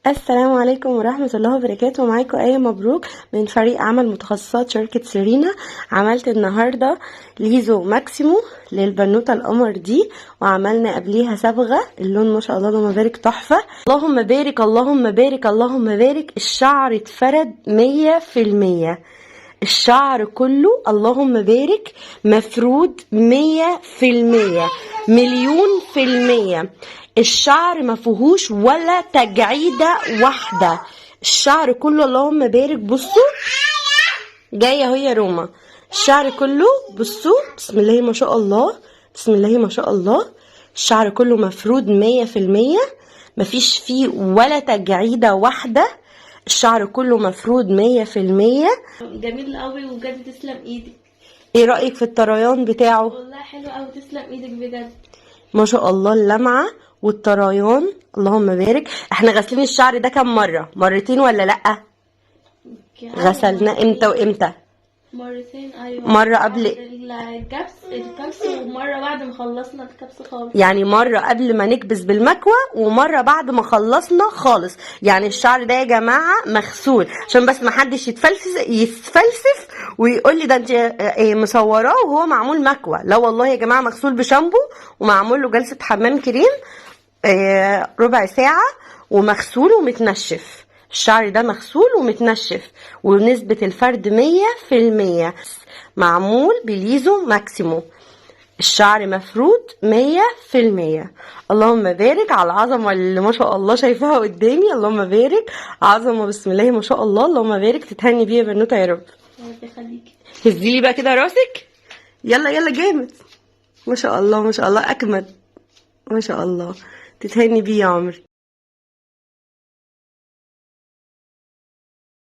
السلام عليكم ورحمة الله وبركاته. معاكم آية مبروك من فريق عمل متخصصات شركة سيرينا. عملت النهاردة ليزو ماكسيمو للبنوتة القمر دي، وعملنا قبليها صبغة. اللون ما شاء الله اللهم بارك تحفة. اللهم بارك اللهم بارك اللهم بارك. الشعر اتفرد 100%، الشعر كله اللهم بارك مفرود 100%، مليون في المية. الشعر ما فيهوش ولا تجعيدة واحدة، الشعر كله اللهم بارك. بصوا جاية اهو يا روما، الشعر كله بصوا بسم الله ما شاء الله، بسم الله ما شاء الله. الشعر كله مفرود 100%، مفيش فيه ولا تجعيدة واحدة، الشعر كله مفرود 100%. جميل قوي وبجد تسلم ايدك. ايه رأيك في الطريان بتاعه؟ والله حلو قوي، تسلم ايدك بجد. ما شاء الله اللمعة والطريان اللهم بارك. احنا غاسلين الشعر ده كام مرة؟ مرتين ولا لأ؟ غسلناه امتى وامتى؟ مرتين ايوه. مرة قبل الكبس ومره بعد ما خلصنا الكبس خالص. يعني مرة قبل ما نكبس بالمكوى ومرة بعد ما خلصنا خالص. يعني الشعر ده يا جماعة مغسول، عشان بس ما حدش يتفلسف ويقول لي ده انت مصوراه وهو معمول مكوى. لا والله يا جماعة، مغسول بشامبو ومعمول له جلسة حمام كريم ربع ساعة، ومغسول ومتنشف. الشعر ده مغسول ومتنشف، ونسبة الفرد 100%، معمول بليزو ماكسيمو. الشعر مفرود 100%. اللهم بارك على العظمة اللي ما شاء الله شايفاها قدامي. اللهم بارك، عظمة بسم الله ما شاء الله. اللهم بارك، تتهني بيه يا بنوتة يا رب. ربنا يخليكي. هزيلي بقى كده راسك، يلا يلا جامد. ما شاء الله ما شاء الله، أكمل ما شاء الله. تتهني بيه يا عمري.